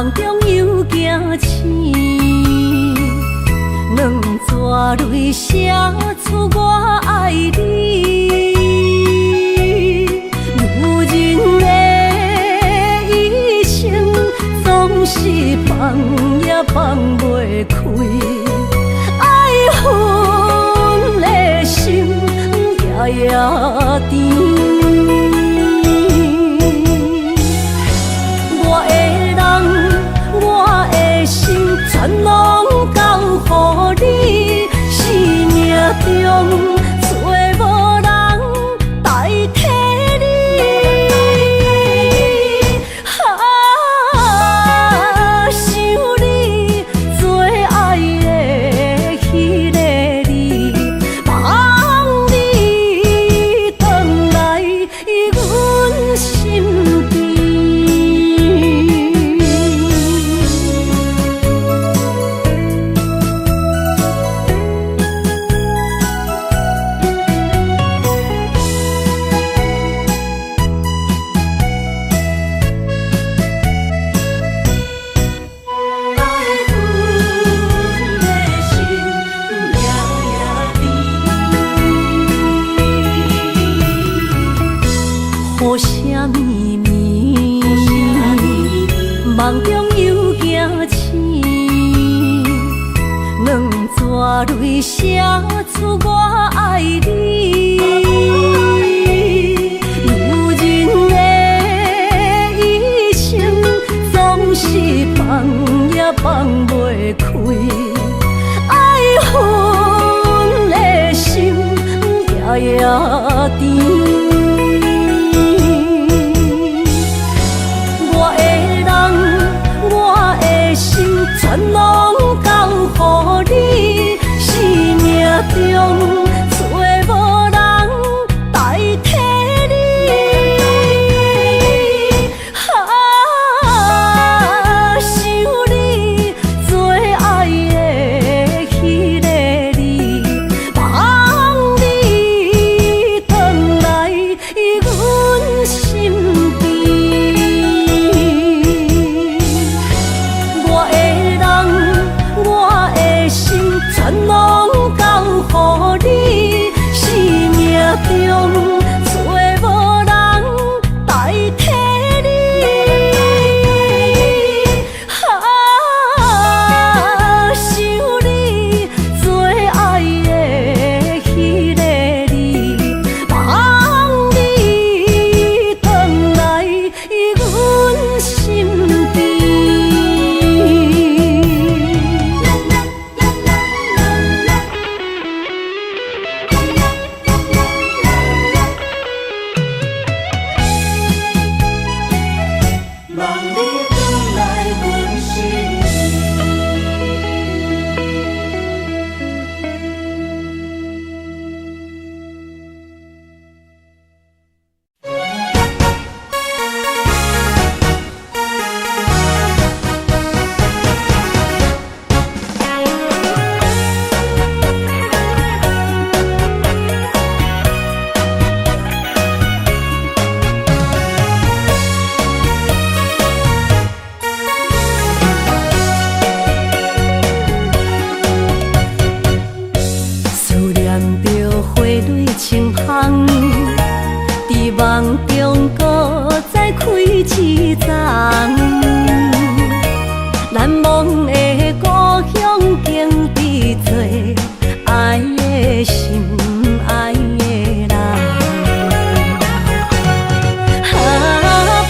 梦中又惊醒，两纸泪写出我爱你。女人的一生总是放也放袂开，爱恨的心夜夜甜。全拢交予你，生命中找无人代替你。想你做爱的迄个你，望你回来阮身边。雨声绵绵，梦中又惊醒，两纸泪写出我爱你。女人的一生总是放也放袂开，爱恨的心夜夜甜。全拢交予你，生命中找无人代替你。想你做爱的迄个你，望你回来阮身边。全拢交予你，生命中找无人代替你。想你做爱的迄个你，望你回来阮身边。梦中搁再开一丛，难忘的故乡经比做爱的心爱的人。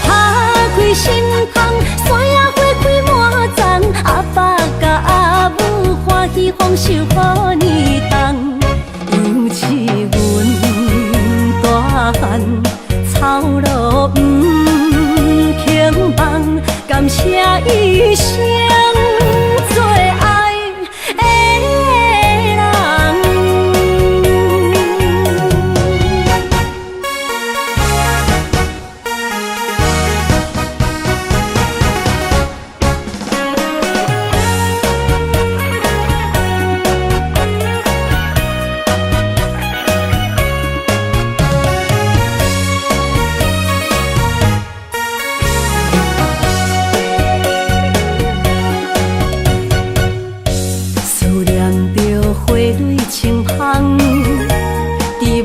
打开心窗，山野花开满丛，阿爸甲阿母欢喜丰收好年冬，尤其阮大汉。草路不轻放，感谢一生做爱的人。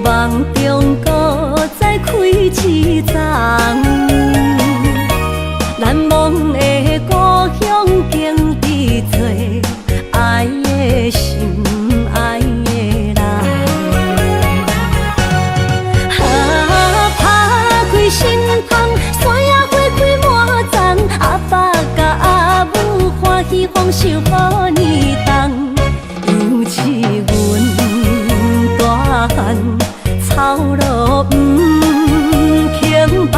梦中搁再开一丛，难忘的故乡经历做爱的心爱的人。打开心窗，山野花开满丛，阿爸甲阿母欢喜丰收好年冬，尤其阮大汉草路不轻放，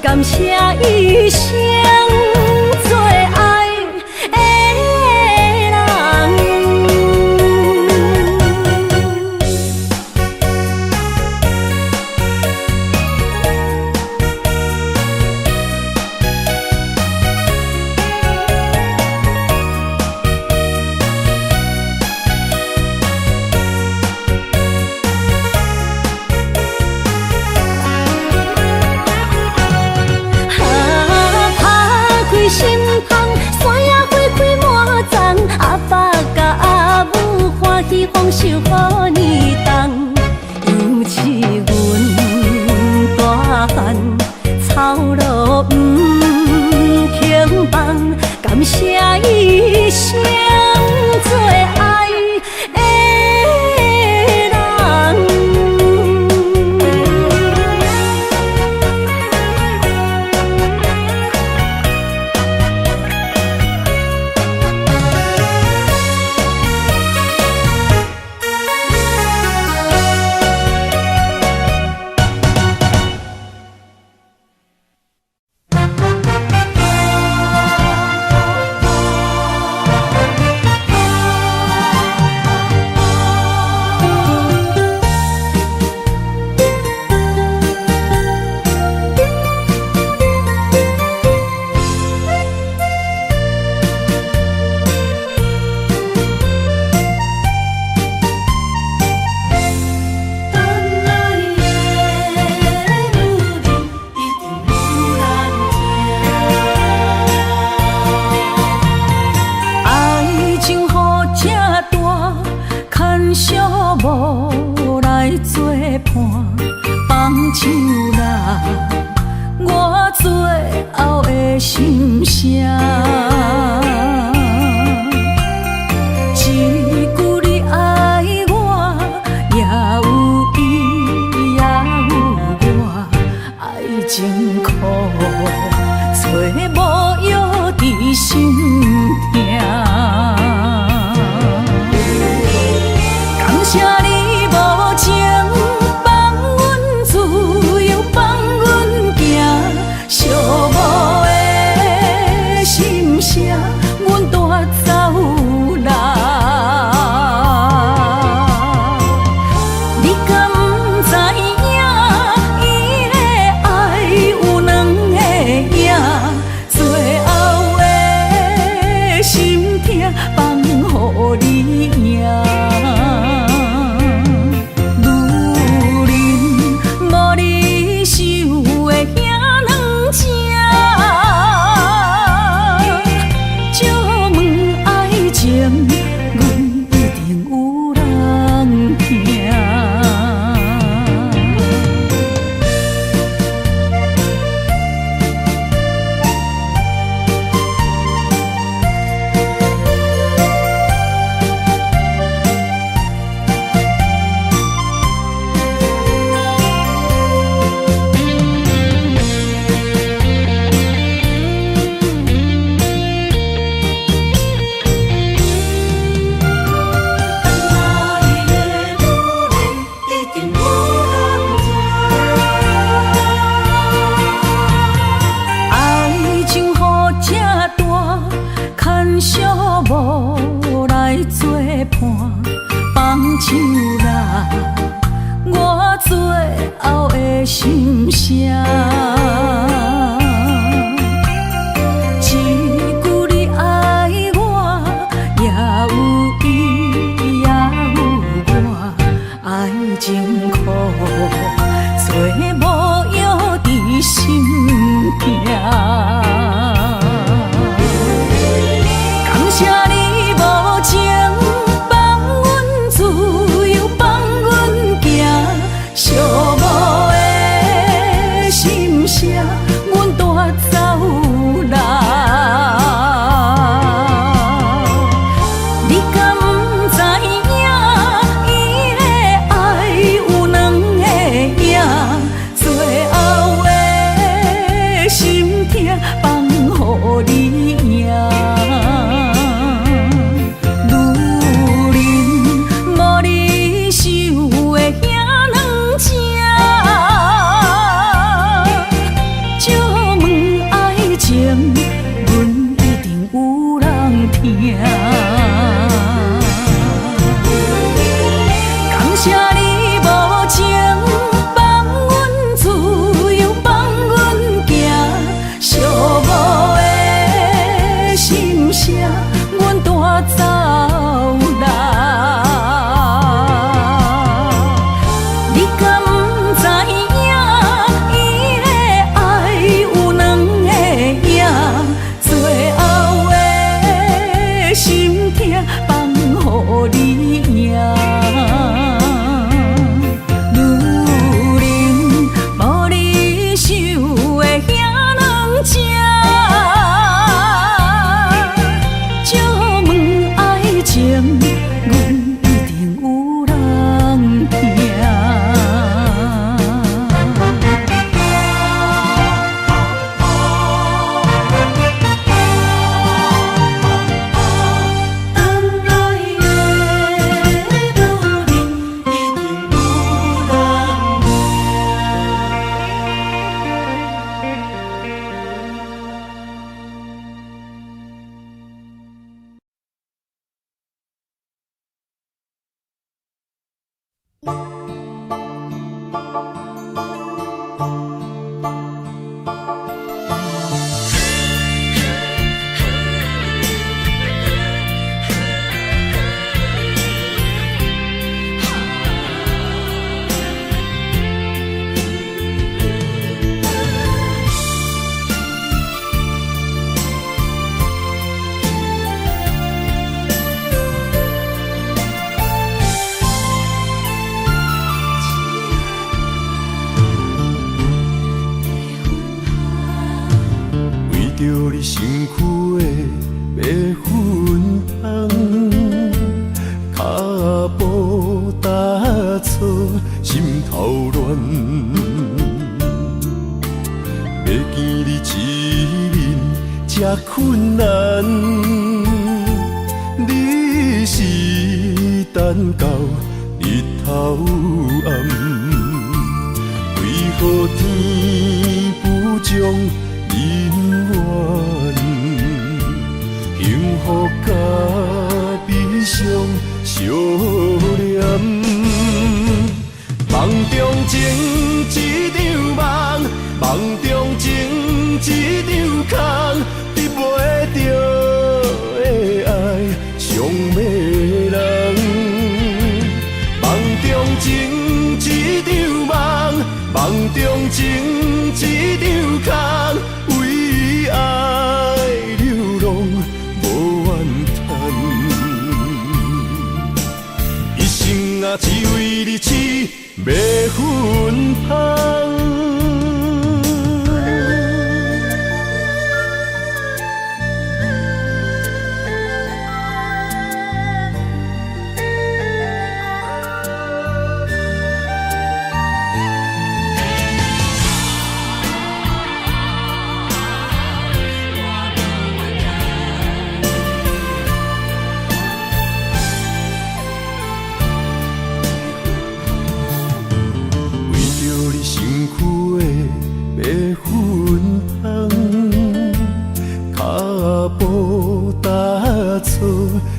感谢一生做爱的人。心窗，山野花开满丛，阿爸甲阿母欢喜丰收好年冬，尤其阮大汉草路不轻放，感谢一生做爱的人。无来作伴，放手啦，我最后的心声。一句你爱我，也有伊，也有我，爱情苦，找无药伫心痛。感谢你无情，放阮自由，放阮行，寂寞的心声，阮带走啦。你敢不知影，伊的爱有两个影，最后的心痛放予你赢。无来作伴，放手啦，我最后的心声。一句你爱我，也有伊，也有我，爱情苦，做无药伫心痛。感谢你无情，放阮自由，放阮行，寂你身躯的白粉红，脚步踏错，心头乱。要见你一面这困难，你是等到日头暗，为何天不将人缘幸福甲悲伤相连？梦中情一场梦，梦中情一场空，得袂着的爱上迷人。梦中情一场梦，梦中情一场空，为爱流浪无怨叹，一生啊只为你痴迷粉香。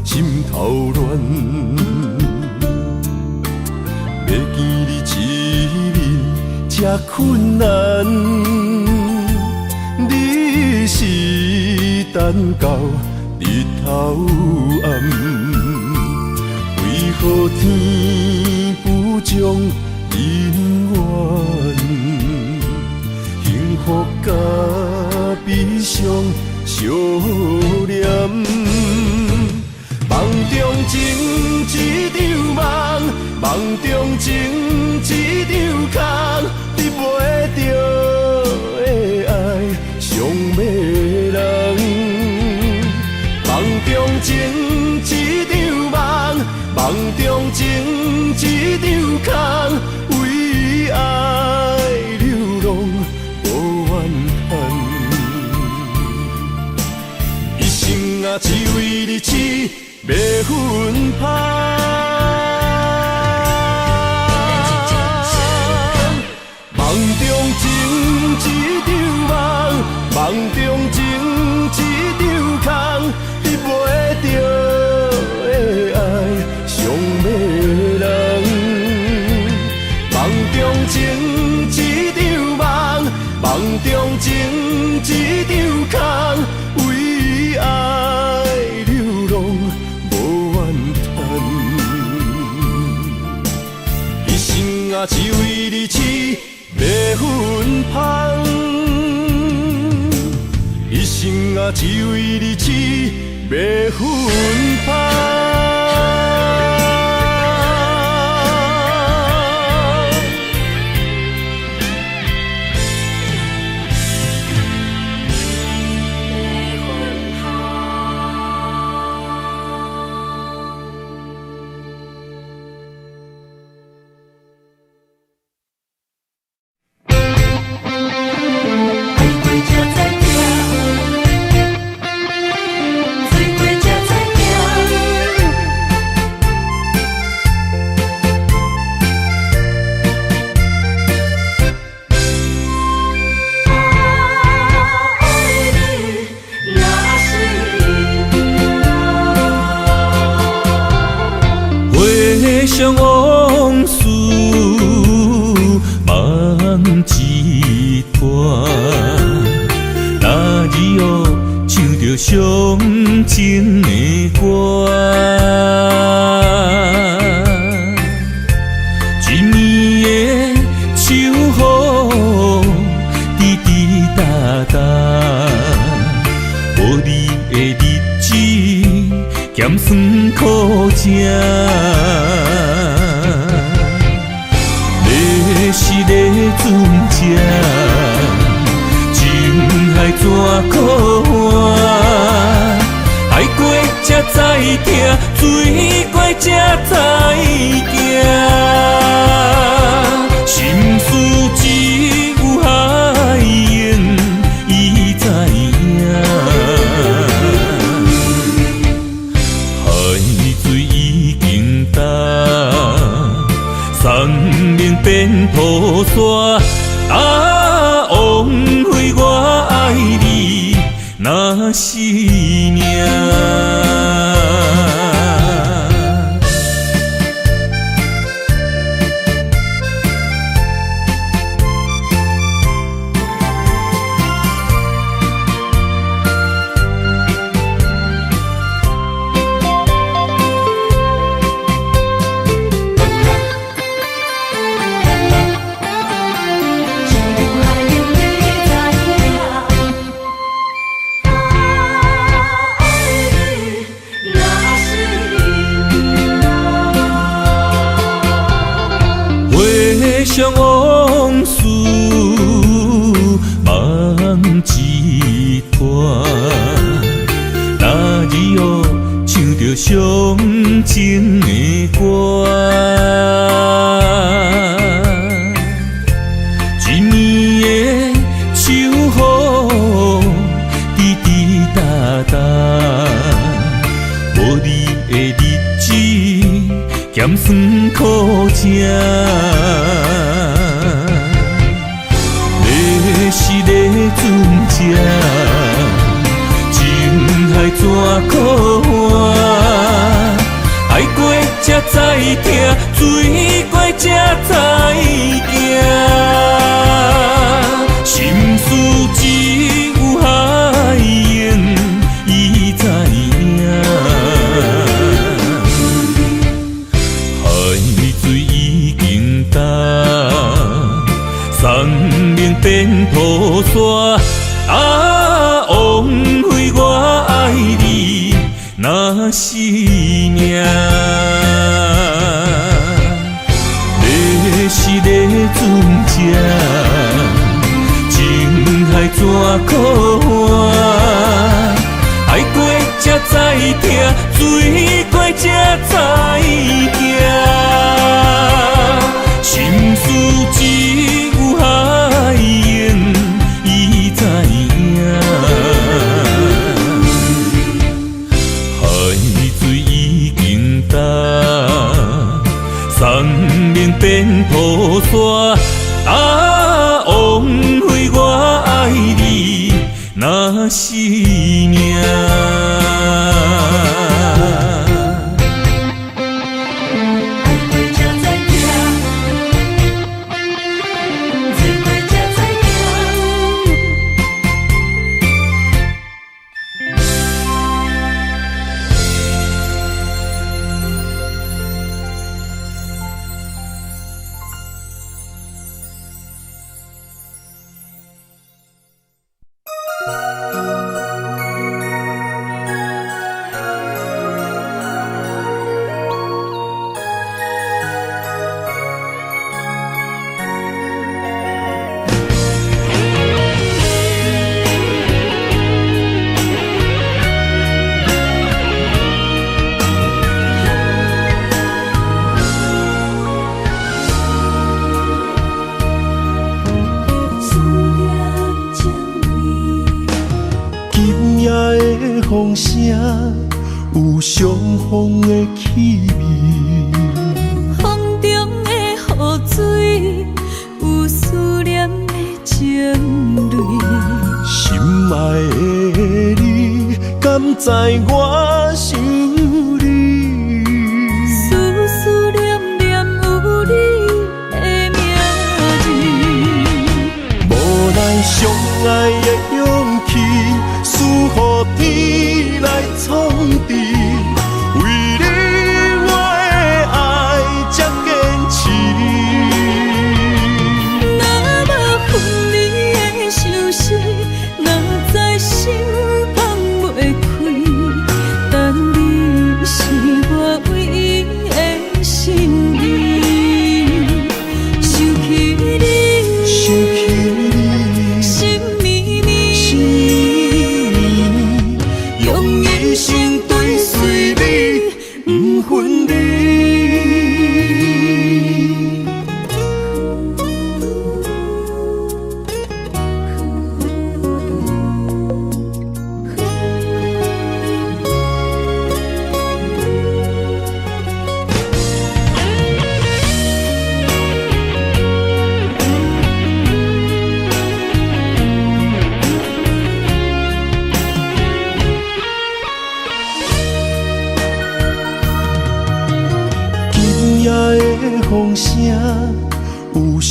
心头乱，要见你一面这困难，你是等到日头暗，为何天不将人缘幸福甲悲伤相连？梦中情一场梦，梦中情一场空，得袂着的爱上迷人。梦中情一场梦，梦中情一场空，为爱流浪无怨叹，一生啊只为你痴迷粉香。梦中情一场梦，梦中情一场空，得袂着的爱上迷人。梦中情一场梦，梦中情一场空，为爱流浪无怨叹，一生啊只为你痴迷粉香，一生啊只为你痴迷粉香。想往事梦一段，那日哦唱着伤情的歌，一年的秋雨滴滴答答，无你的日子咸酸苦涩。是个船只，情海怎可换？命变菩萨，枉费我爱你那是命。想往事梦一段，那日后唱着伤情的歌，一年的秋雨滴滴答答，无你的日子咸酸苦吃。是咧船只，情海怎可换？爱过才知疼，醉过才知惊。心事只有海燕伊知影，海水已经干。送命变菩萨，枉费我爱你那是命。要是咧船只，情海怎可换？爱过才知疼，醉过才知惊。心事只有海燕伊知影，海水已经干，送命变菩萨，枉费我爱你那是命。风声有相逢的气味，风中的雨水有思念的情泪。心爱的你，敢知我想你？思念念有你的名字，无奈相爱的勇气，输予天来创治。为你我的爱才坚持。若无分离的相思，哪知心放袂开？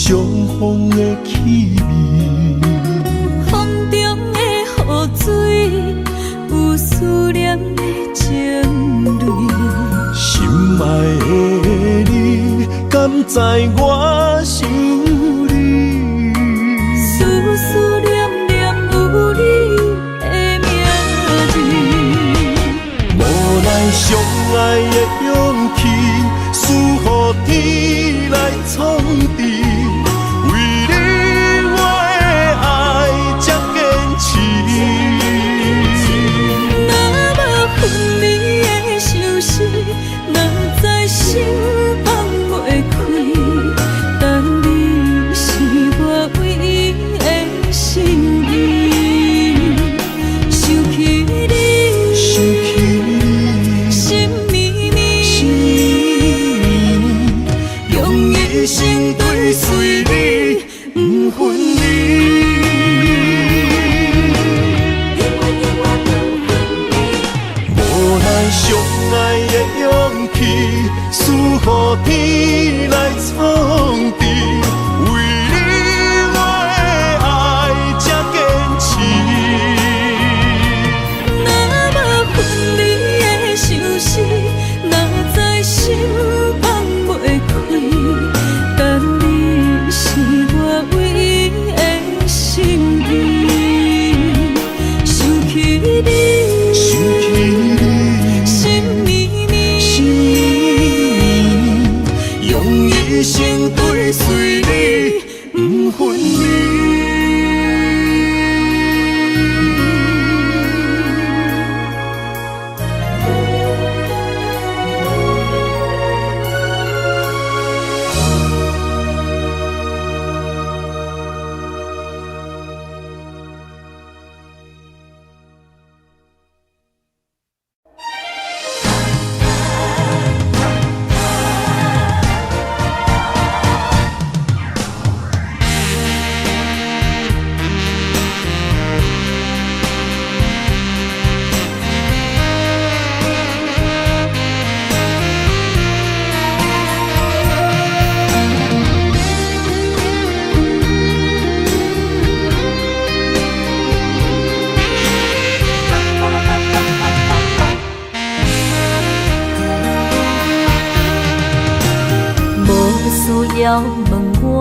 相逢的气味，风中的雨水，有思念的情泪。心爱的你，敢知我想你？思思念念有你的名字，无奈相爱的勇气，输予天来创治。为你我的爱才坚持。若无分离的相思，若在心放袂开。但你是我唯一的心意，想起你，心绵绵，用一生追随你，不分离。无奈相爱的勇气，输予天来创治。为你我的爱才坚持。若无分离的相思，若在心放袂开。但你是我唯一的心意，想起你，心绵绵，用一生追随你，不分离。需要问我，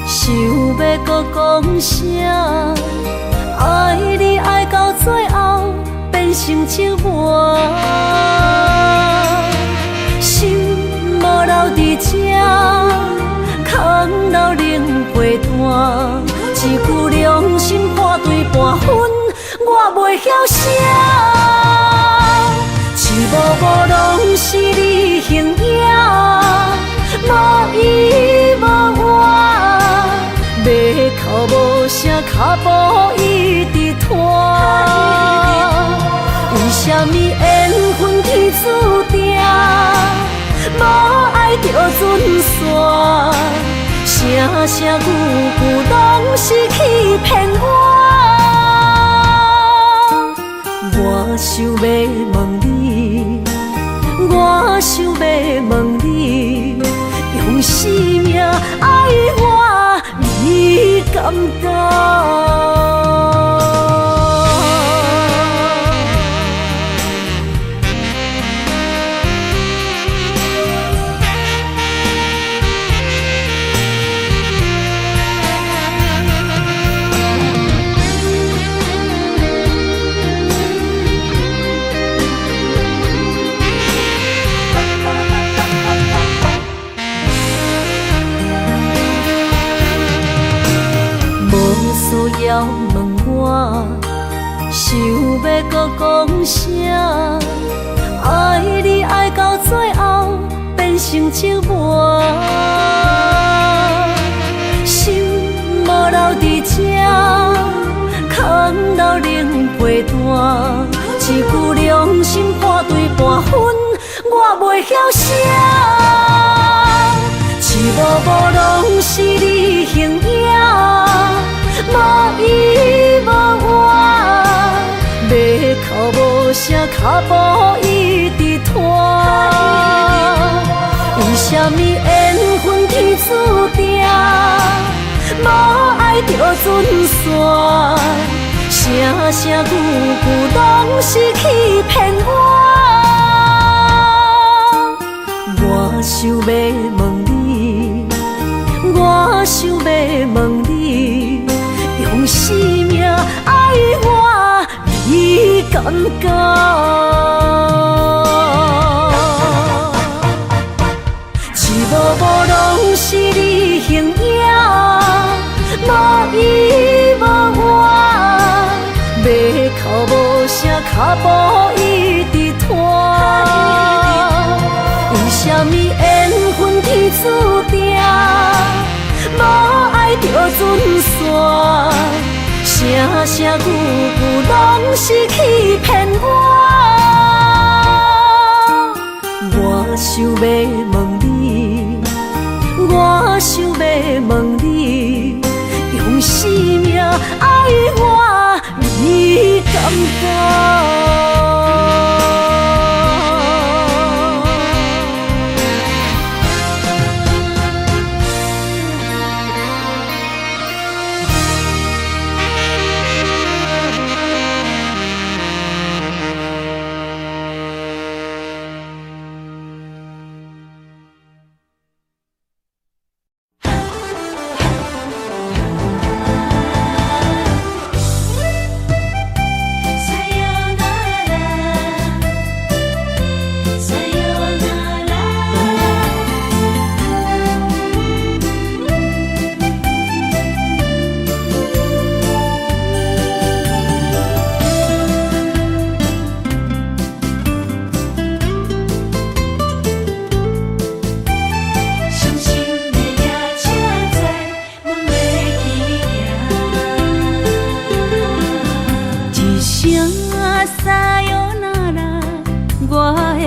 想要搁讲啥？爱你爱到最后变成寂寞，心无留伫这，空留冷陪伴。一句良心半对半分，我袂晓写。一幕幕拢是你形影。无依无我，马口无声，脚步一直拖。为什么缘分天注定，无爱就准线？声声句句拢是欺骗我。我想要问你，我想要问你。用生命爱我，你敢当？需要问我，想要搁讲啥？爱你爱到最后变成寂寞，心无留伫这，空留冷陪伴。一句良心半对半分，我袂晓写。一幕幕拢是你形影。无依无我，马口无声，脚步一直拖。为什么缘分天注定，船线，声声句句拢是欺骗我。我想要问你，我想要问你，用生命爱我，你敢敢？一幕幕拢是你形影，无依无我，要哭无声，脚步一直拖。为什么缘分天注定，无爱就船线，声声句句拢是欺骗我。我想要问你，我想要问你，用生命爱我，你敢敢？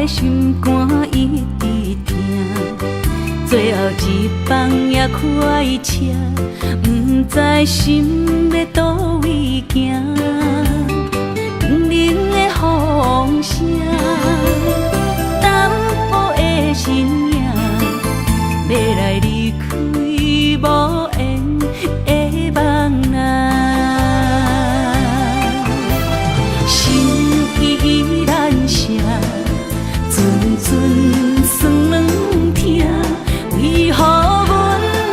心肝一直疼，最后一放也开车，不知心要倒位行。冷冷的风声，淡薄的身影，要来离开无缘的梦啊，心依然声。阵阵酸软疼，为何阮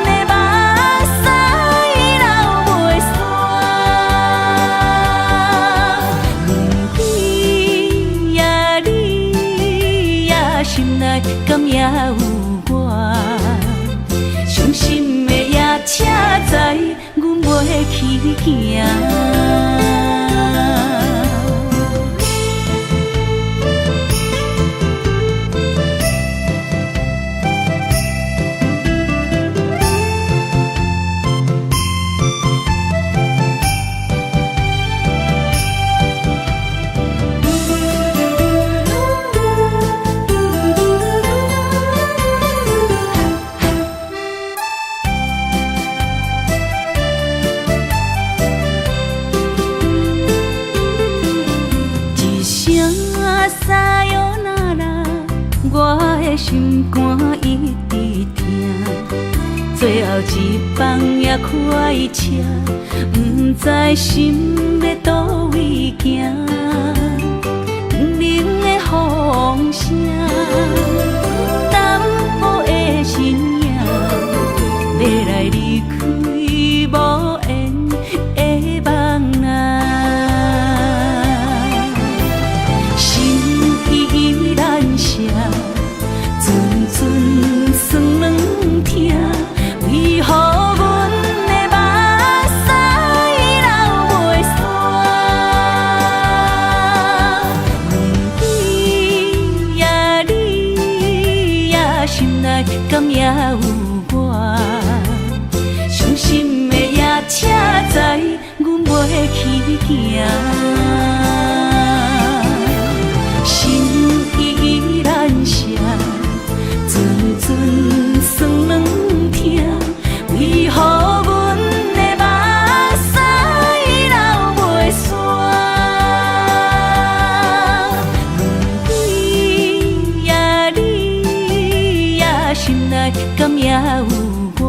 的目屎流袂煞？问你呀，你呀，心内敢也有我？伤心的夜车载，阮袂去行。心肝一直疼，最后一放也开车，不知心要倒位行。冷冷的风声，淡薄的身影，要来离开无缘的梦啊，心依然声。阵阵酸软疼，为何阮的目屎流袂煞？问你呀，你呀，心内敢也有我？伤心的夜车载，阮袂去行。心依然声。阵阵酸软疼，为何阮的目屎流袂煞？问你呀，你呀，心内敢也有我？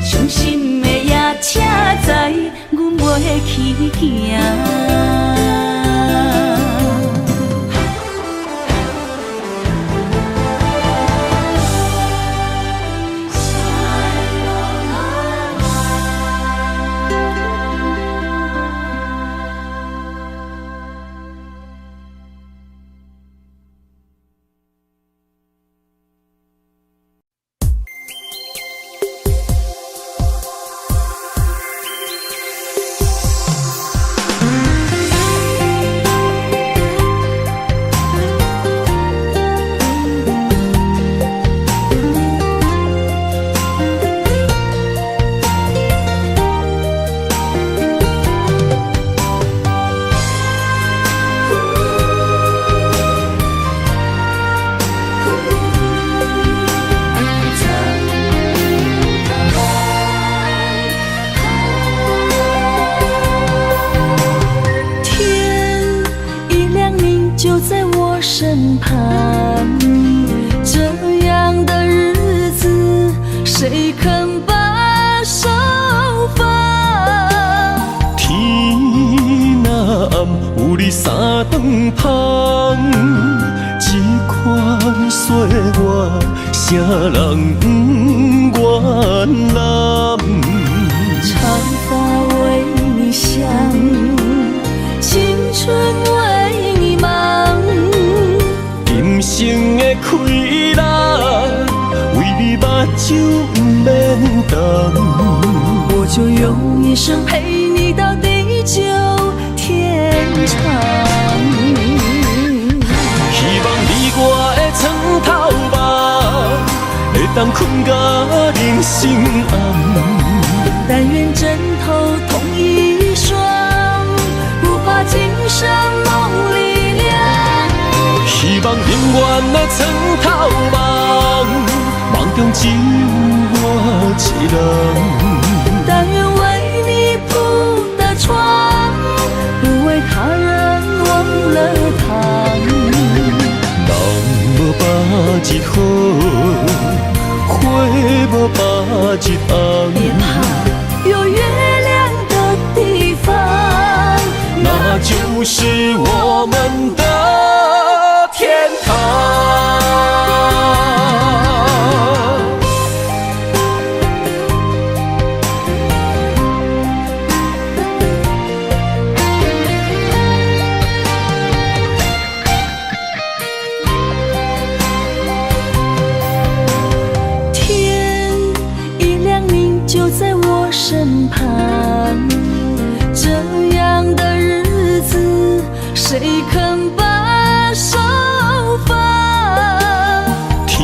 伤心的夜车去行。身旁，这样的日子谁肯把手放？天若暗，有你三顿香，这款岁月，谁人不愿揽？长发为你香，青春为你忙。今生的快乐，为你目睭不免干。我就用一生陪你到地久天长。希望你我的床头梦，会当困到人生暗。但愿枕头同一双，不怕今生梦里凉。希望永远的床头梦，梦中只有我一人。但愿为你铺的床，不为他人忘了躺。人无把日好，花无把日红。别怕有月亮的地方，那就是我们的天堂。天一亮你就在我身旁，这样的日子谁肯把手放？天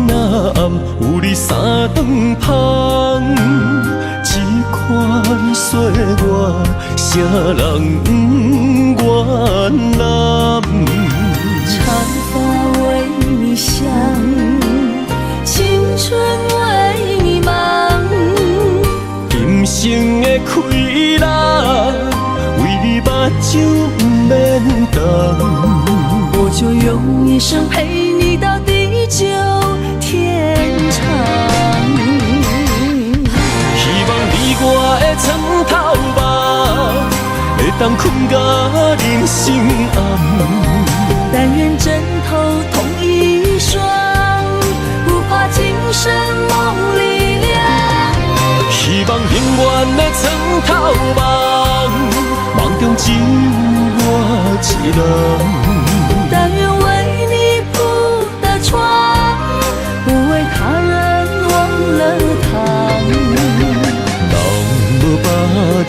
若暗，有你三顿香，这款岁月，谁人不愿揽？长发为你香，青春为你忙。今生的快乐，为你目睭不免干。我就用一生陪你到地久天长。希望你我的床头梦，会当困到人生暗。但愿枕头同一双，不怕今生梦里凉。希望永远的床头梦，梦中只有我一人。但愿为你铺的床，不为他人忘了躺。人无把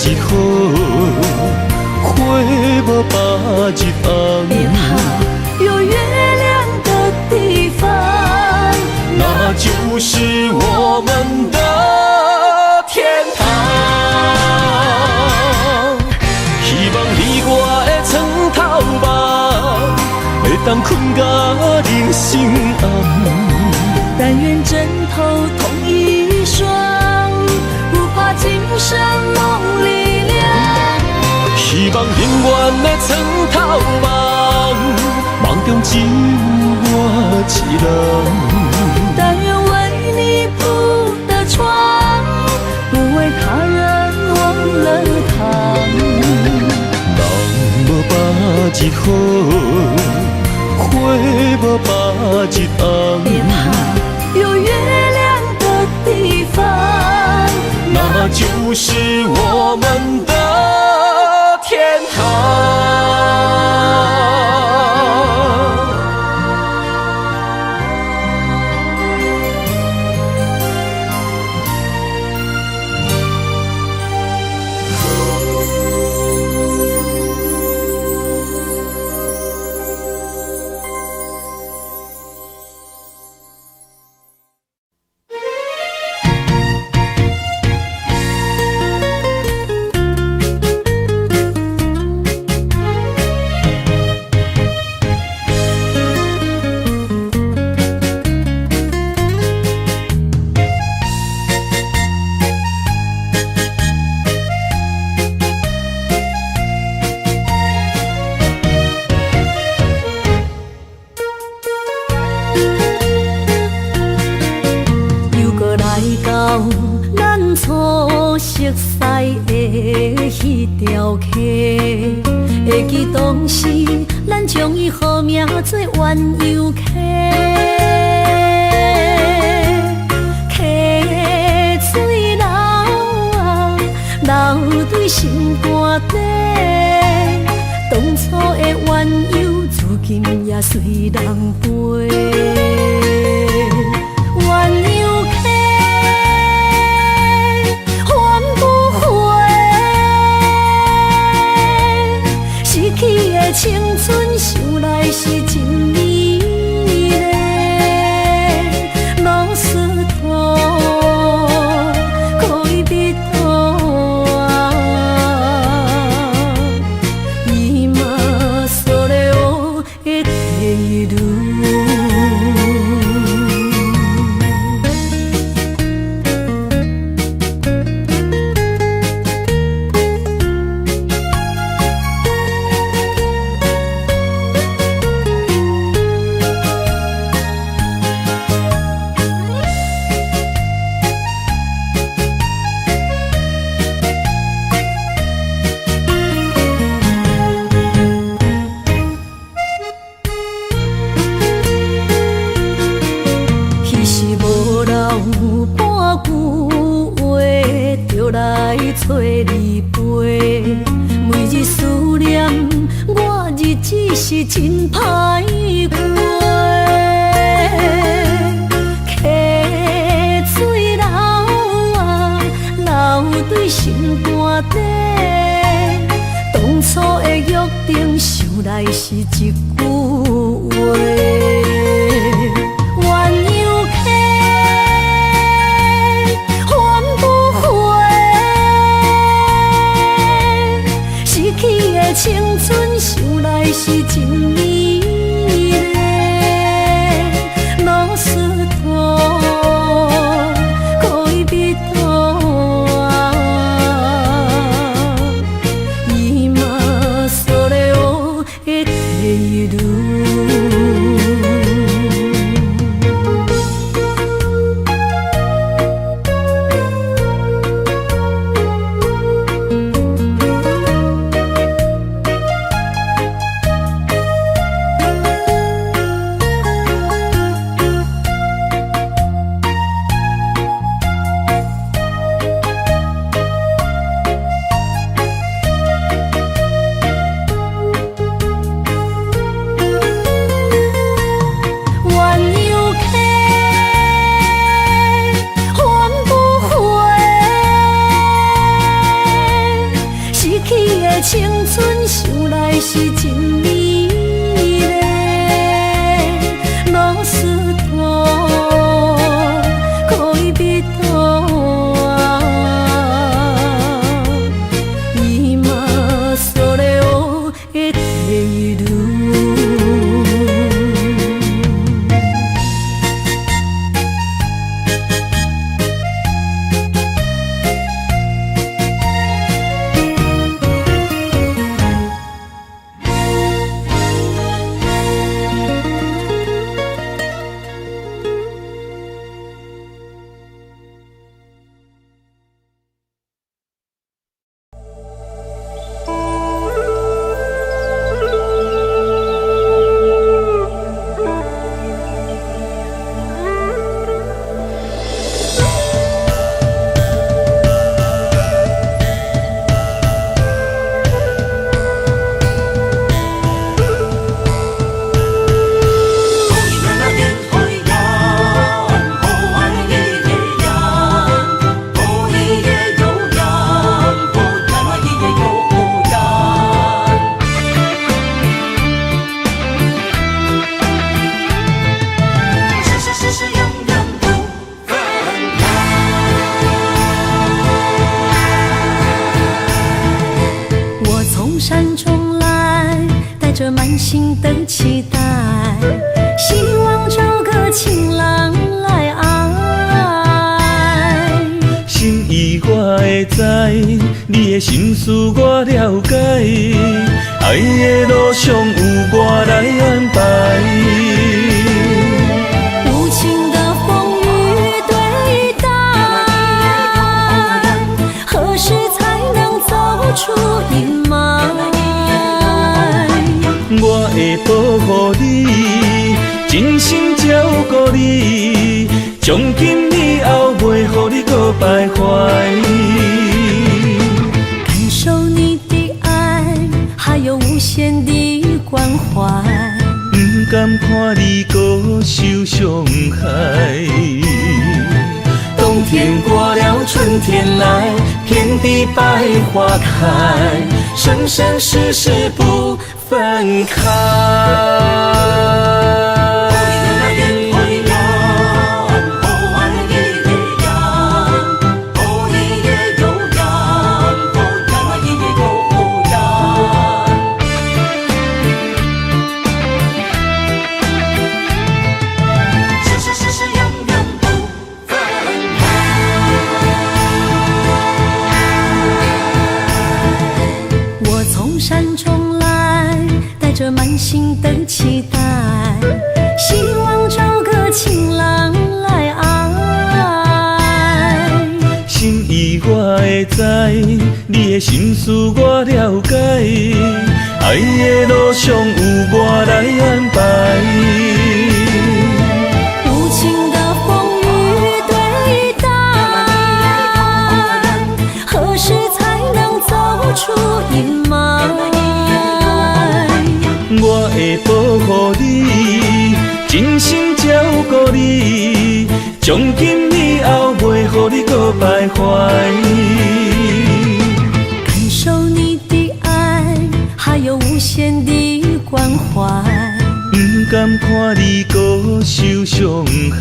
日好，花无把日红。别怕有月亮的地方，那就是我们的天堂。希望你我的床头梦，会当困到人生暗。但愿枕头同一双，不怕今生梦里凉。希望永远的床头梦，梦中只有我一人。但愿为你铺的床，不为他人忘了躺。那就是我们的天堂。迄条溪，会记当时咱将伊号名做鸳鸯溪。溪水流啊，流对心肝底。当初的鸳鸯，如今也随人飞。青春想来是真美丽，老师徒可以比途啊，伊嘛所了的地路。找你陪，每日思念，我日子是真歹过。溪水流啊，流对心肝底。当初的约定，想来是一句话。青春想来是真美丽，老师徒可以比途啊，伊嘛所了的地路。青春想来是真美丽，老师徒可以比途啊，伊嘛所了的地路。心的期待，希望找个情人来爱。心意我会知，你的心思我了解，爱的路上有我来安排。无情的风雨对待，何时才能走出阴霾？我会保护你，真心照顾你，从今以后袂予你搁徘徊。感受你的爱，还有无限的关怀。不甘看你搁受伤害。冬天过了，春天来，遍地百花开，生生世世不分开。着满心的期待，希望找个情人来爱。心意我会知，你的心思我了解，爱的路上有我来安排。无情的风雨对待，何时才能走出阴霾？我会保护你，真心照顾你，从今以后袂予你搁徘徊。感受你的爱，还有无限的关怀。不甘看你搁受伤害。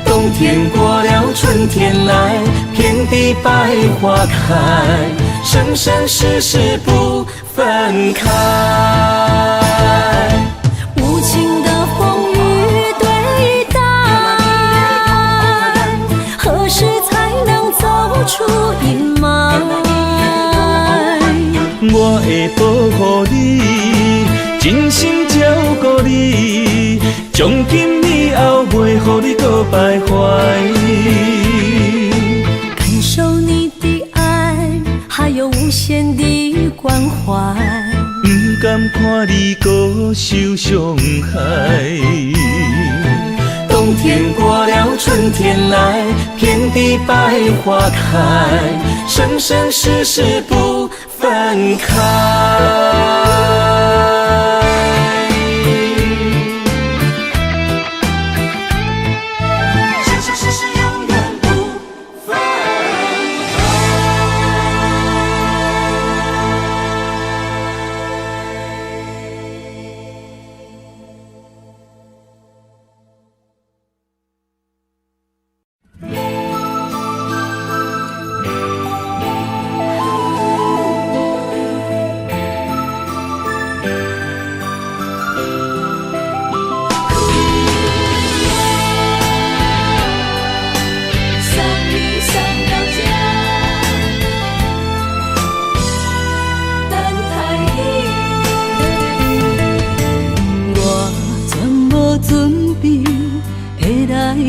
冬天过了，春天来，遍地百花开，生生世世不分开。无情的风雨对待，何时才能走出阴霾？我会保护你，真心照顾你，从今以后袂予你搁徘徊。感受你的爱，还有无限的关怀。不甘看你搁受伤害。冬天过了，春天来，遍地百花开，生生世世不分开。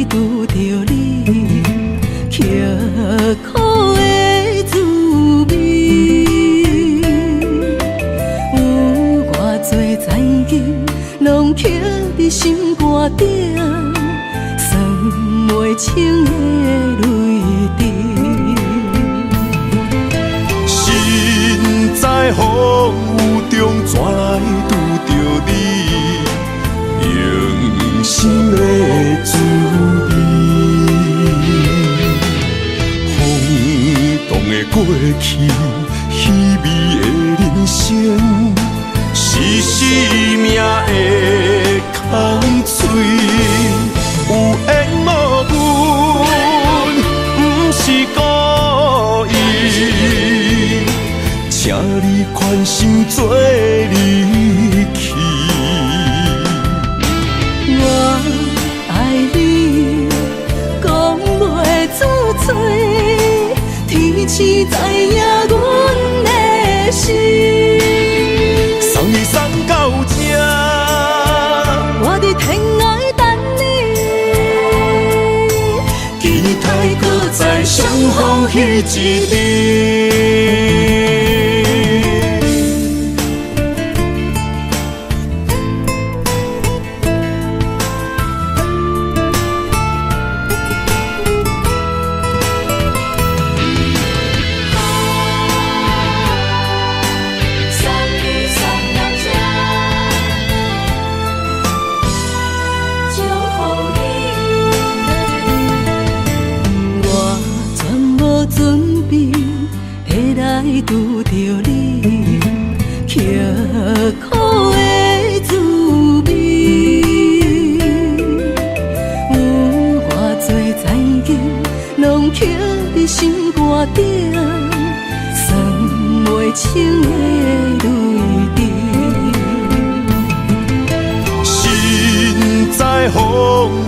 拄着你，刻苦的滋味，有偌多知己，拢刻伫心肝顶，算袂清的泪滴。身在风雨中，怎来拄着你？用心的滋味，轰动的过去，稀微的人生，是生命的空嘴，有缘无分，不是故意，请你宽心做你。天赐知影阮的心。送你送到这，我伫天涯等你，期待搁再相逢彼一日。拄着你，刻苦的滋味，有偌多情景，拢刻伫心肝顶，算袂清的泪滴。心在风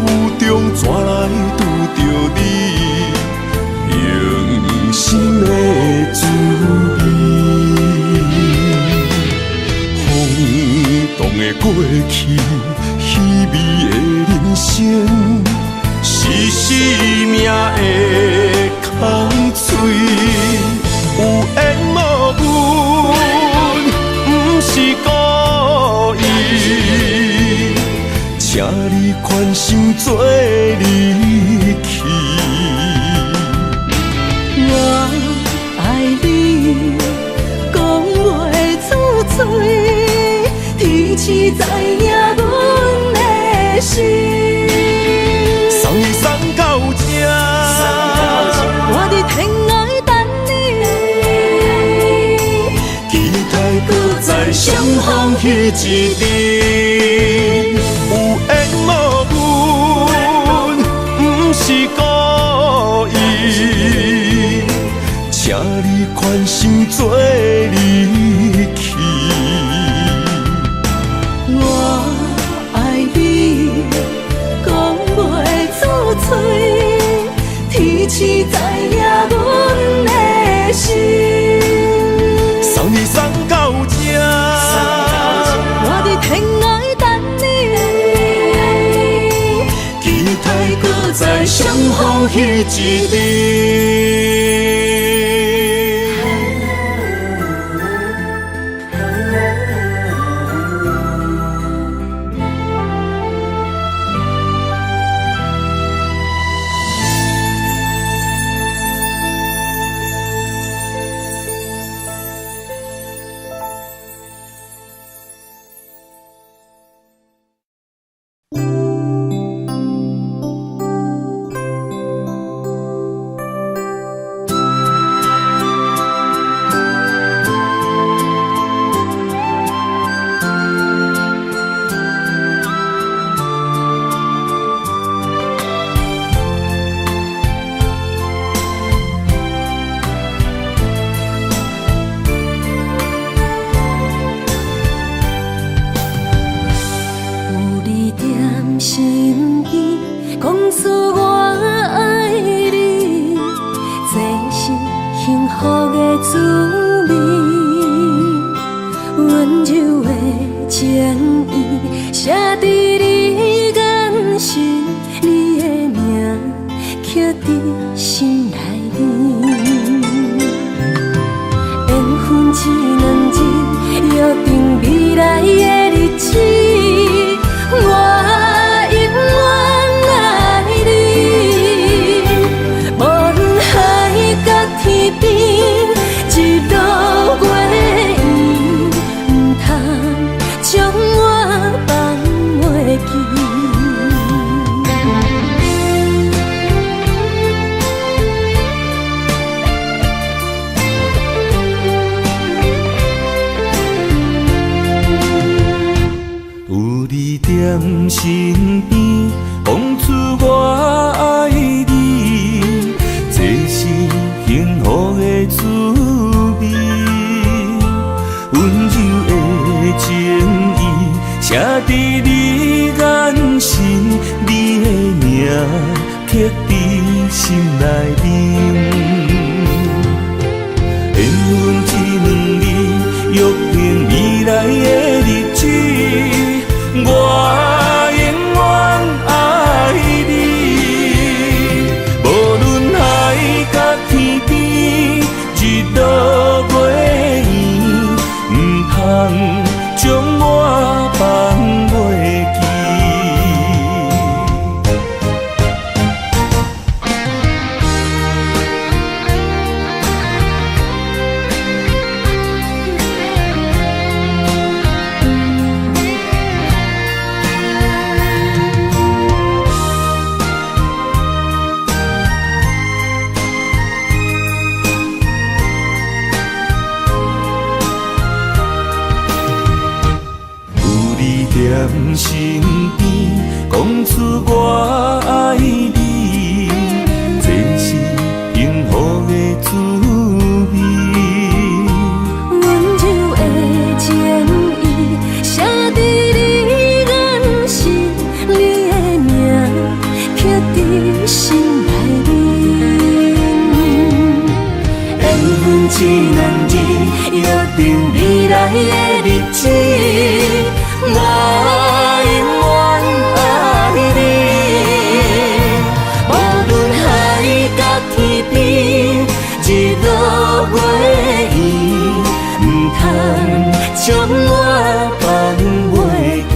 雨中，怎来拄着你？用心的滋味，轰动的过去，稀微的人生，是生命的空嘴，有缘无分，不是故意，请你宽心做离去。我爱你，讲袂出嘴，天赐知影阮的心。送你送到这，我伫天涯等你，期待搁再相逢彼一日。有缘无分，不是故意，请你宽心做离去。我爱你，讲袂出嘴，天赐知影阮的心。送你送到这，我伫天涯等你，期待搁再相逢彼一日。身边，讲出我爱你，这是幸福的滋味。温柔的情意，写伫你眼神，你的名刻伫心内面。一两日，约定未来的日子，我永远爱你。无论海角天边，日落月圆，唔通将我放袂记。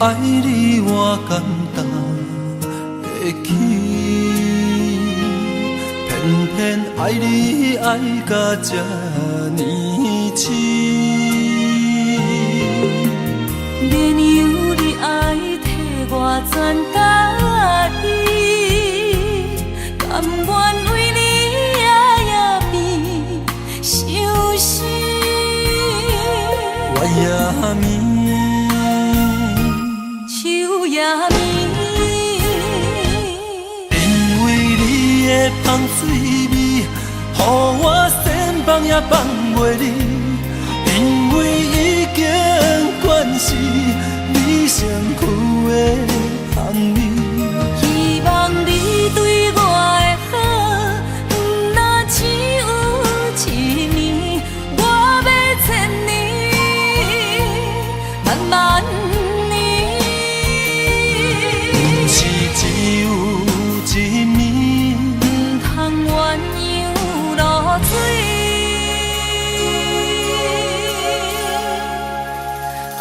爱你我简单会起，偏偏爱你爱到这呢痴。免由你爱替我全家己，甘愿为你夜眠伤心。我也眠。因为你的香水味，予我先放也放袂离。因为已经惯是你身躯的香味。希望你对我的好，不若只有一年，我要千年，慢慢。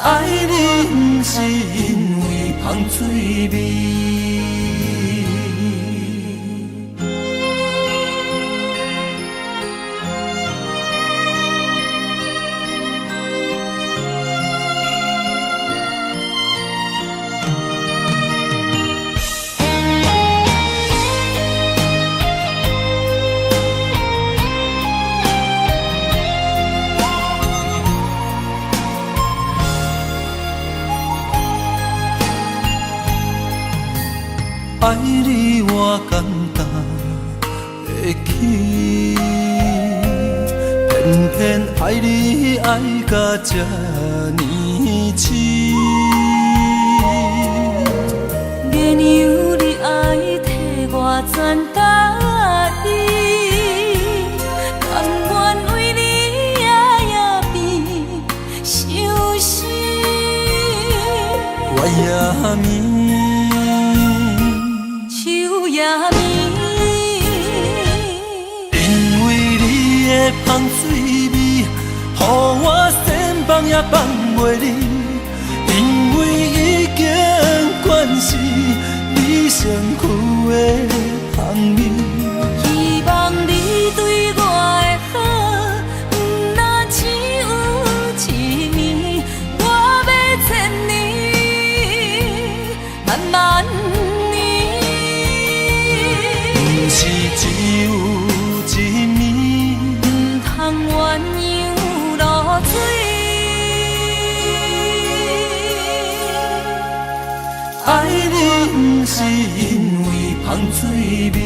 爱你不是因为香水味。爱你我简单会起，偏偏爱你爱到这呢痴。免由你爱替我全家己，甘愿为你夜眠伤心。我也眠。因为你的香水味，予我先放也放袂离。因为已经惯是你身躯的香味。希望你对我的好，不若只有一年，我要千年，慢慢。是只有一暝，唔通鸳鸯落水。爱你不是因为香水味，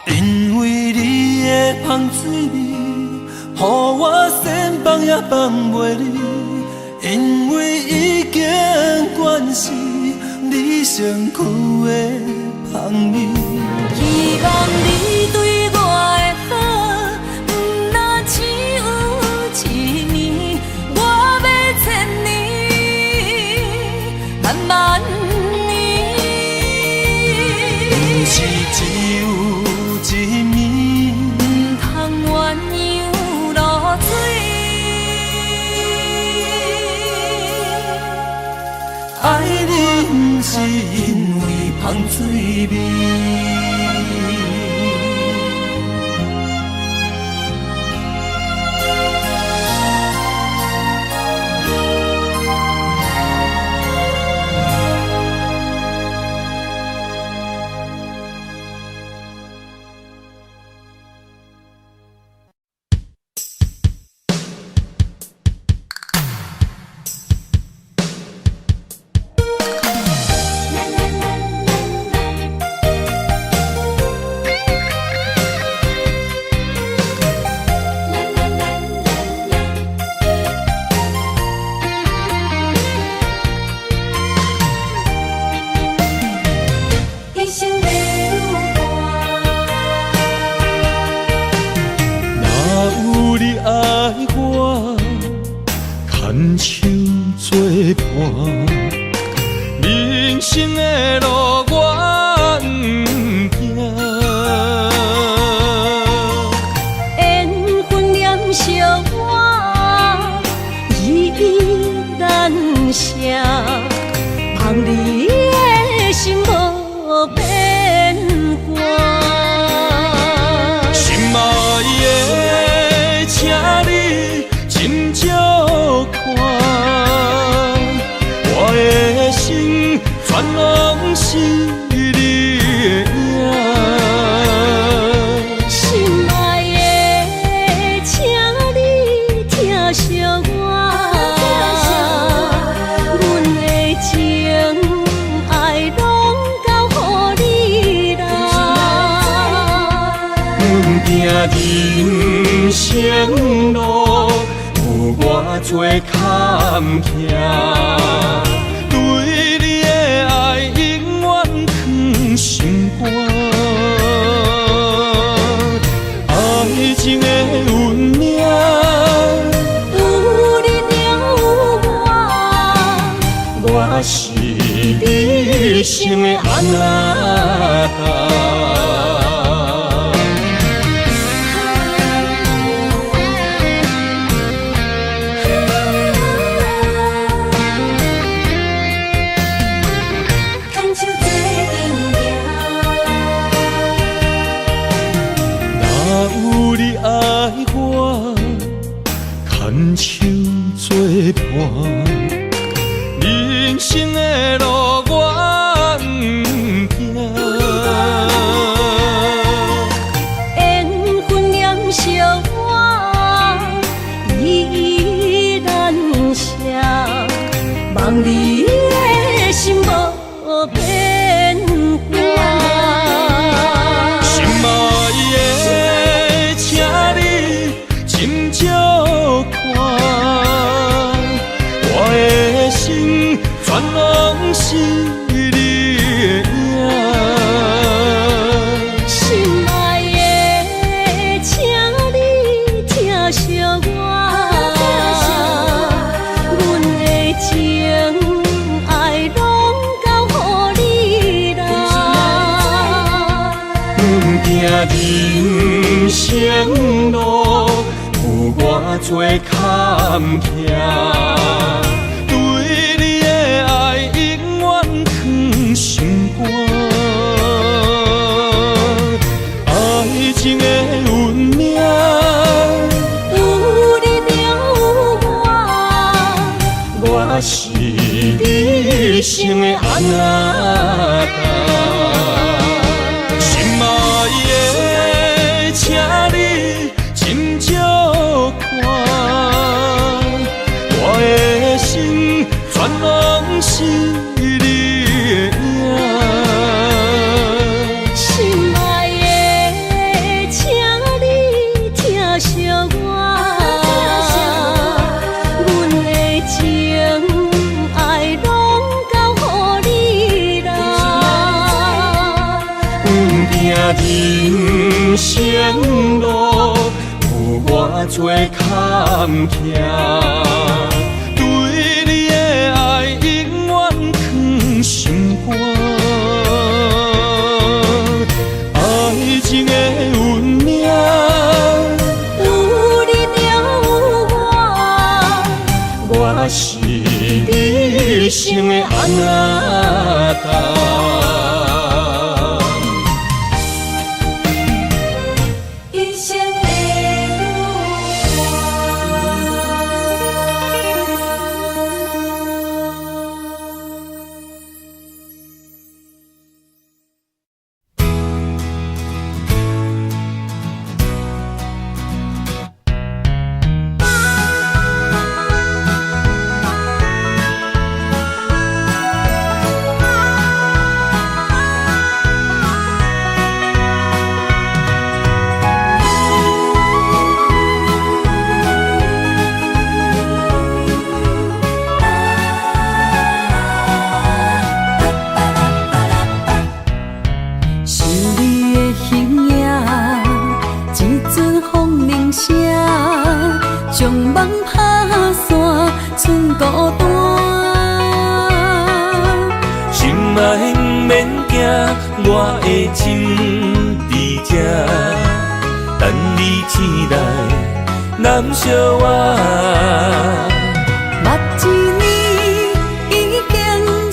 因为你的香水味，予我先放也放袂离。因为已经惯是你身身躯的香味。希望你对我的好，不若只有一年，我要千年，万万年。不是只有一面，不通鸳鸯落水。爱你不是因为芳水味。牵手作伴，人生的路我不行。缘分念惜我，依依难舍，望你的心无变卦。心爱的，请你斟酌看，我的心全拢是你的影。心爱的，请你疼惜我，阮的情爱拢交予你啦。阮行人生路，有偌多坎坷，对你的爱永远藏心肝。爱情的运命，有你了有我是你生的安那达。牵手作伴，人生的路我不行。缘分念惜我，依依难舍，望你的心无变卦。心爱的，请你斟酌看，我的心全拢是你的影。心爱的，请你疼惜我，阮的情爱拢交予你啦。阮行人生路，有偌多坎坷，对你的爱永远藏心肝。爱情的运命，有你了有我是你生的安那达。心爱的，请你斟酌看，我的心全拢是你的影。心爱的，请你疼惜我，阮的情爱拢交予你啦。生路，有我做坎坷。对你的爱永远藏心肝，爱情的运命，有你就有我，我是你生的安那达。一生的将梦打散，剩孤单。心爱免惊，我的心伫这，等你醒来，难相我。目一年已经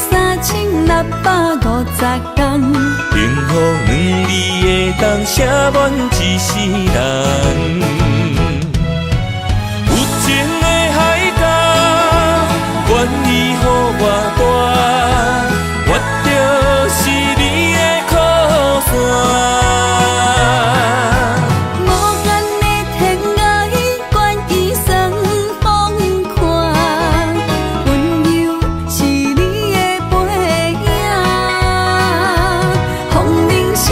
3650天，幸福两字的当写满一世人。愿意予我大，我就是你的靠山。无限的天涯，愿意算风看，温柔是你的背影。风铃声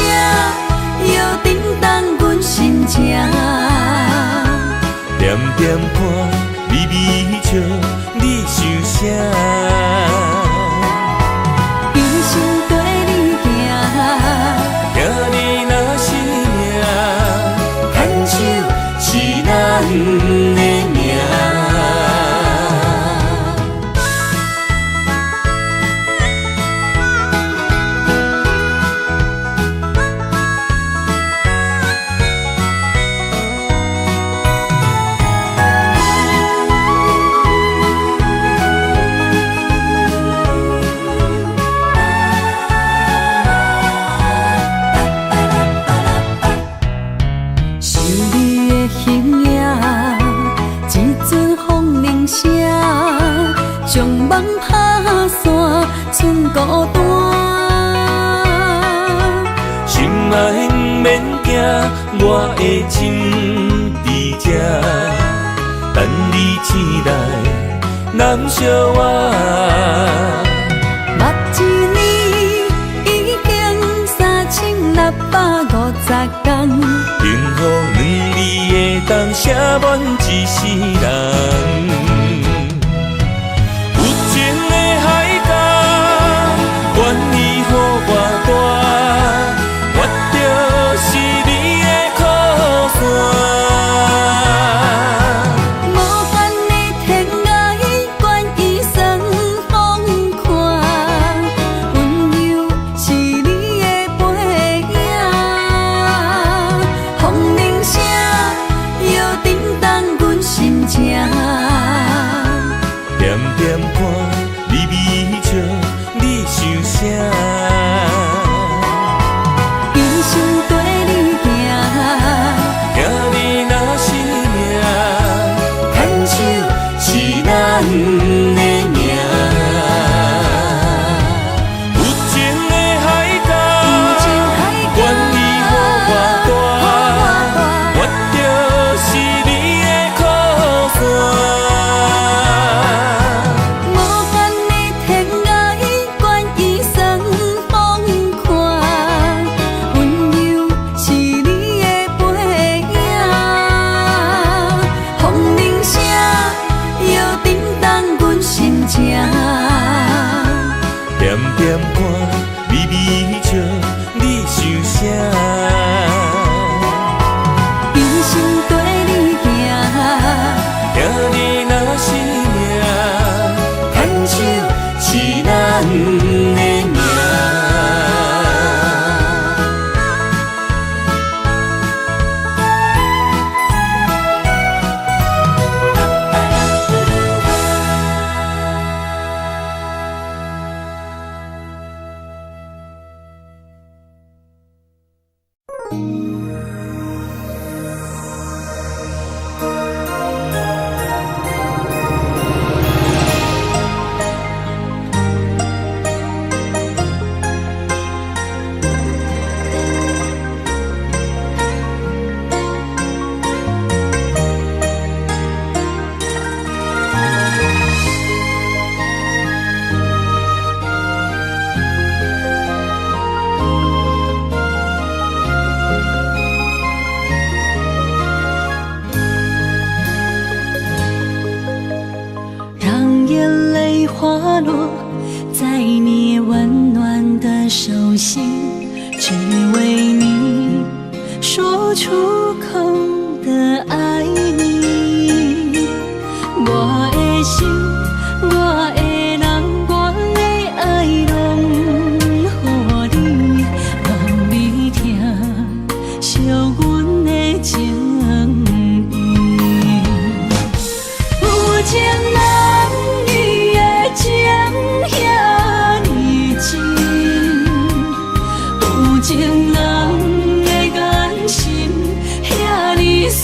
摇震动阮心情，点点看，微微笑。你想啥？一生跟你行，行你若是命，牵手是咱的命。将梦打散，剩孤单。心爱免惊，我的心伫这，等你醒来，难相我。目一年已经3650天，幸福两字的当写满一世人。愿意予我大，我就是你的靠山。无限的天涯，愿意算风看，温柔是你的背影。风铃声摇震动阮心情，点点看，微微笑。你想啥？一生跟你行，行你若是命，牵手是咱的命。有情的海角，愿意予我大，我就是你的靠山。点点看，微微笑，你想啥？名。让眼泪滑落在你温暖的手心，只为你说出口的爱你。我的心，我的人，我的爱拢予你，望你听惜阮的情意。有情人伊的情遐尼真，有情人的眼神遐尼水，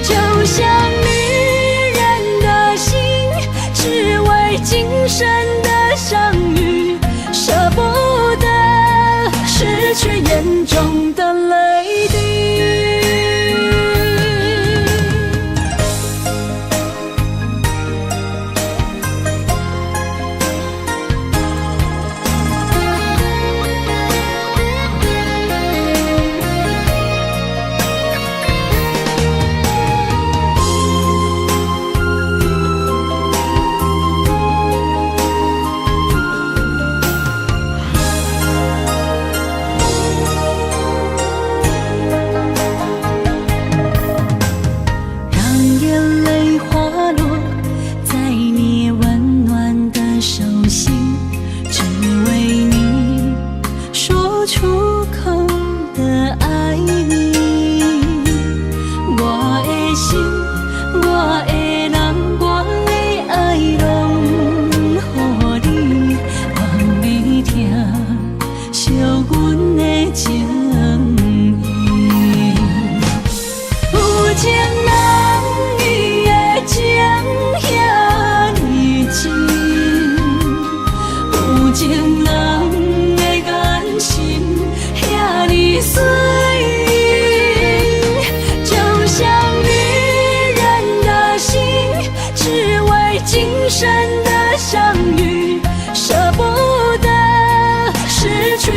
就像女人的心，只为今生的相遇，舍不得失去眼中的泪滴。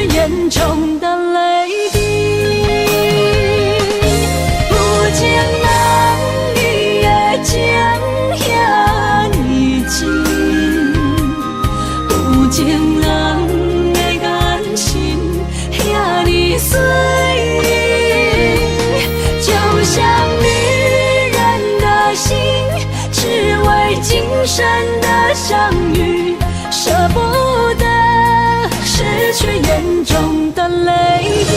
眼中的泪滴，有情人伊的情遐尼真，有情人的眼神遐尼水，就像女人的心，只为今生的相遇，舍不得失去眼中的泪滴。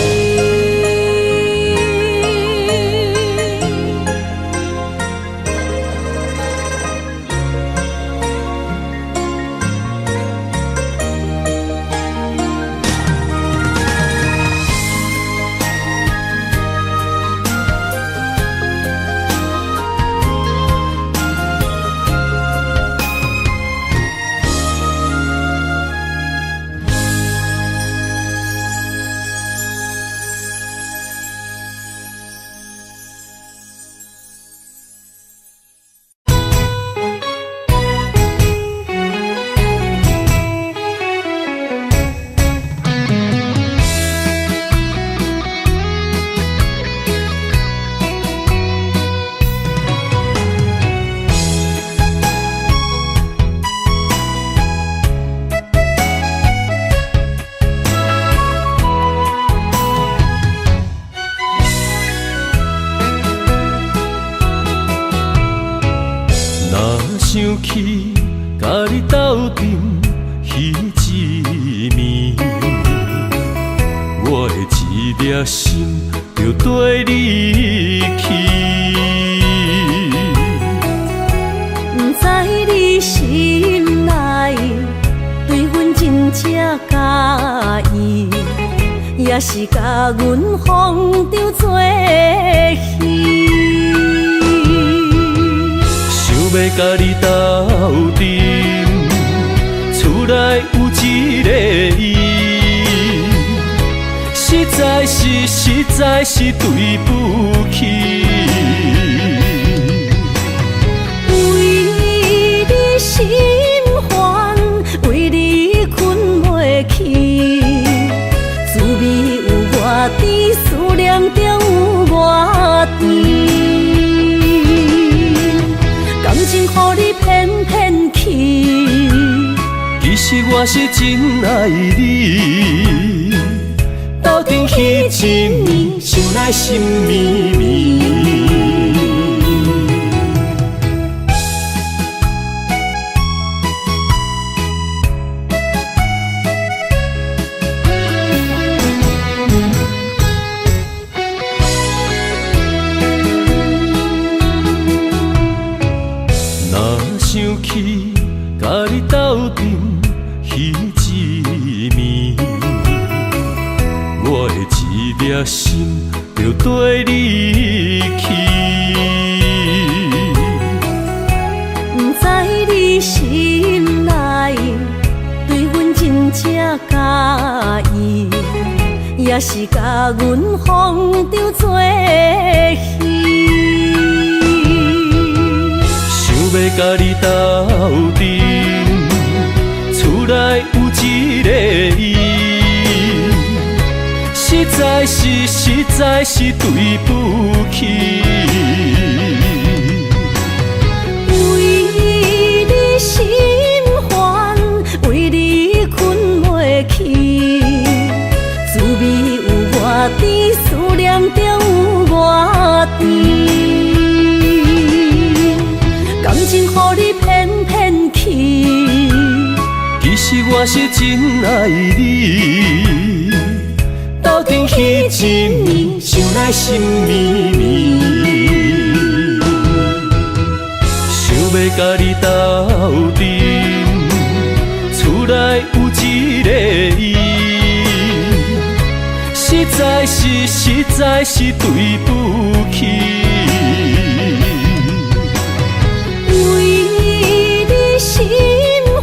想起甲你斗阵彼一暝，我的一粒心就跟你去。不知你心内对阮真正介意，也是甲阮放着做戏。想要甲你斗阵，厝内有一个伊，实在是对不起。为你心烦，为你困袂去，滋味有偌甜，思念就有偌甜。感情予你骗骗去，其实我是真爱你，斗阵彼一暝，想来心绵绵。想起甲你斗阵彼一暝，我的一粒心就跟你去。不知你心内对阮真正介意，也是甲阮放着做戏。要甲你斗阵，厝内有一个伊，实在是对不起。为你心烦，为你困袂去，滋味有偌甜，思念就有偌甜。感情予你骗骗去，其实我是真爱你，斗阵彼一暝，想来心绵绵。想要甲你斗阵，厝内有一个伊，实在是对不起。心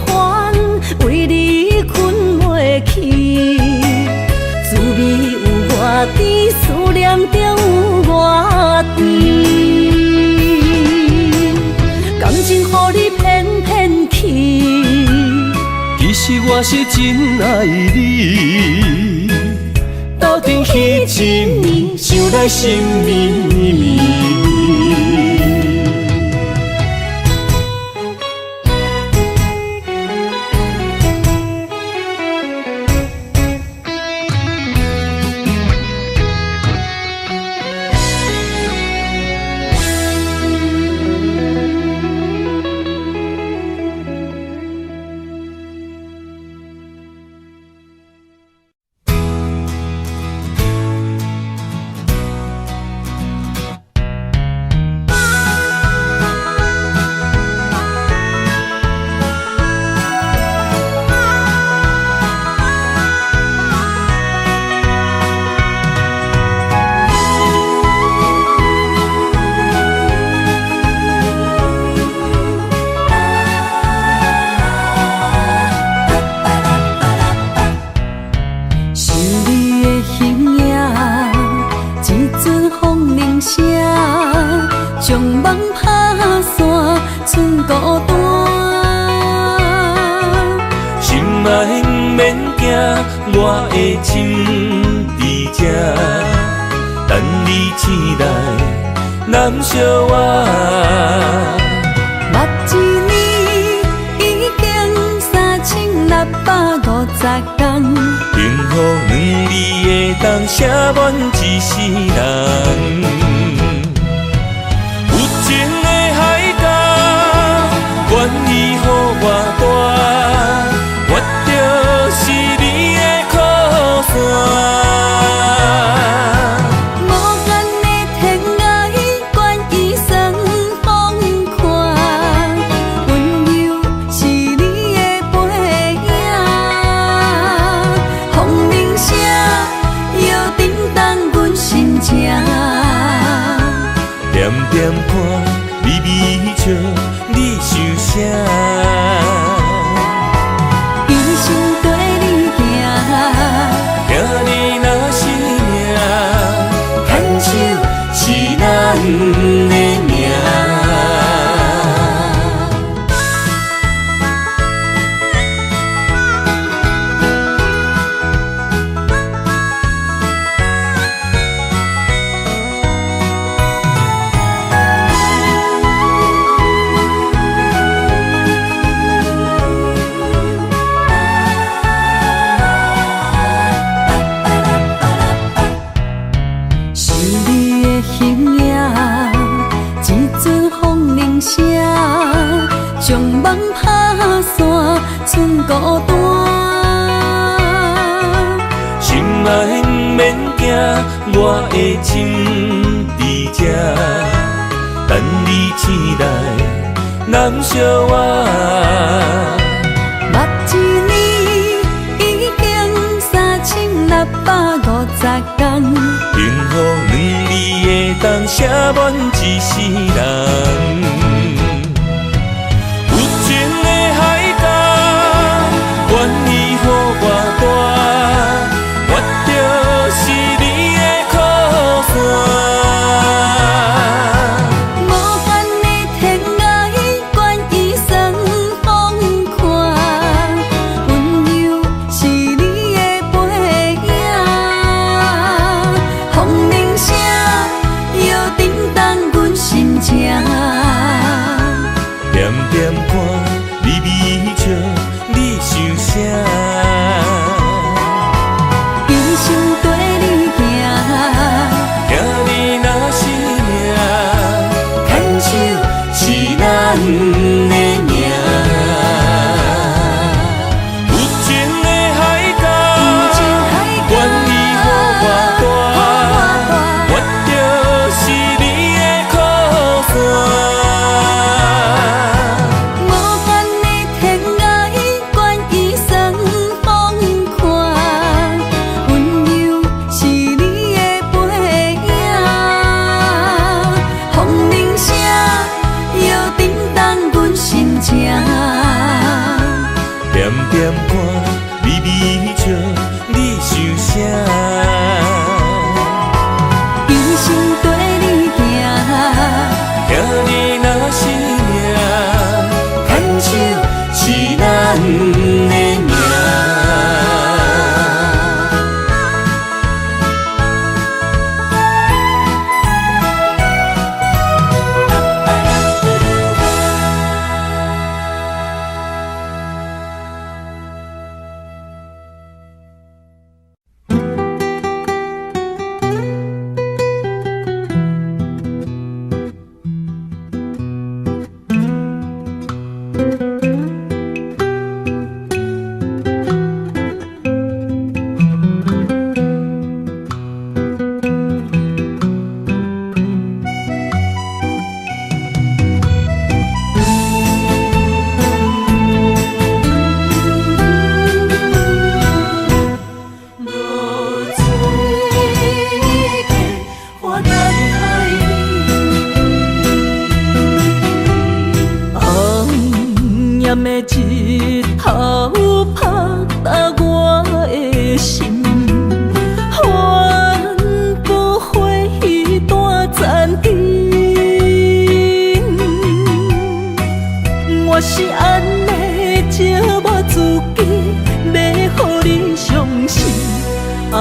烦，为你困袂去，滋味有偌甜，思念就有偌甜。感情予你骗骗去，其实我是真爱你，斗阵彼一暝，想来心绵绵。我的心在这，等你醒来难相偎。目一年已经3650天，幸福两字会当写满一世人。有情的海角，愿意予予我大，我就是你的靠山。点点看，微微笑，你想啥？一生跟你行，行你若是命，牵手是咱的命。将梦拍散，剩孤单。心爱免惊，我的心伫这，等你醒来，难相我。目一年已经3650天，幸福两字的当写满一世人。愿意予我大，我就是你的靠山。无限的天涯，愿意算风看，温柔是你的背影，风铃声摇震动阮心情。点点看，微微笑。你想啥？一生跟你行，行你若是命，牵手是咱的命。有情的海角，愿意予我大，我就是你的靠山。点点看，微微笑，你想啥？一生跟你行，行你若是命，牵手是咱的命。日头拍打我的心，换不回彼段残阵。我是安尼折磨自己，要互你相信，爱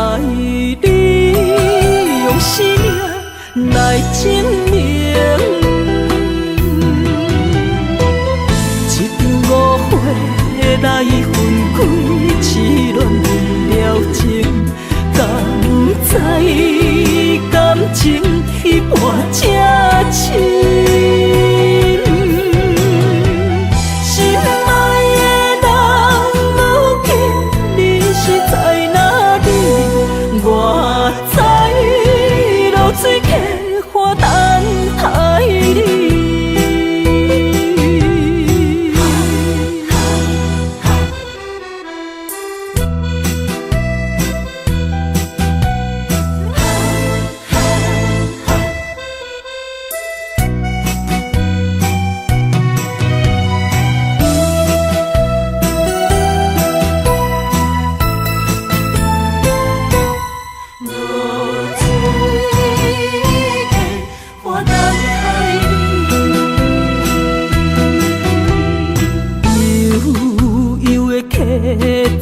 你用生命来证明。来分开，痴恋为了情，敢知感情一半才深。心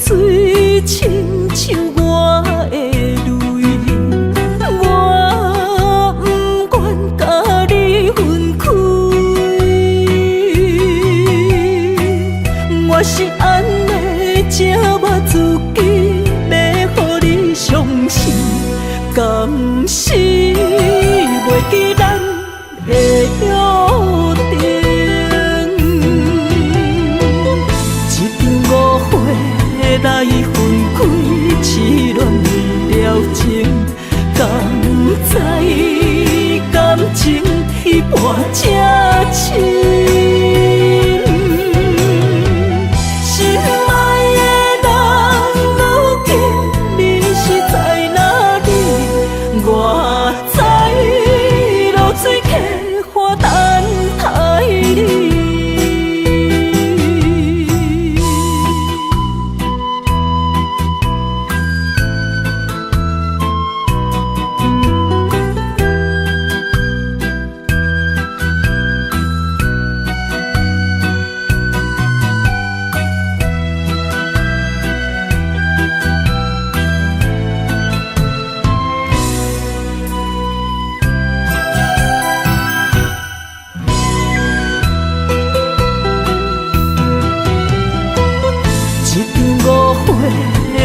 水，亲像我的泪，我不愿甲你分开。我是安尼这么自己，要予你伤心，甘是袂记咱的约定。一场误会来分开，痴恋为了情，甘知感情一半才深。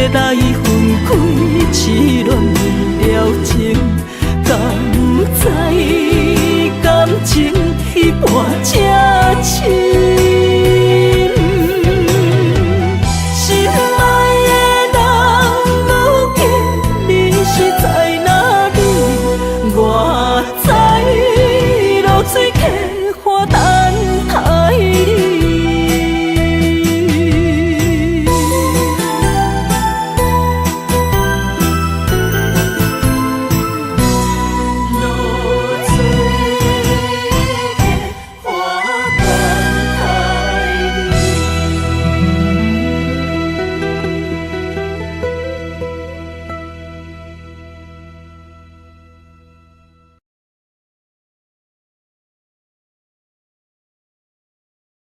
来分开，痴恋为了情，甘知感情一半才深。心爱的人，如今你是在哪里？我知露水客。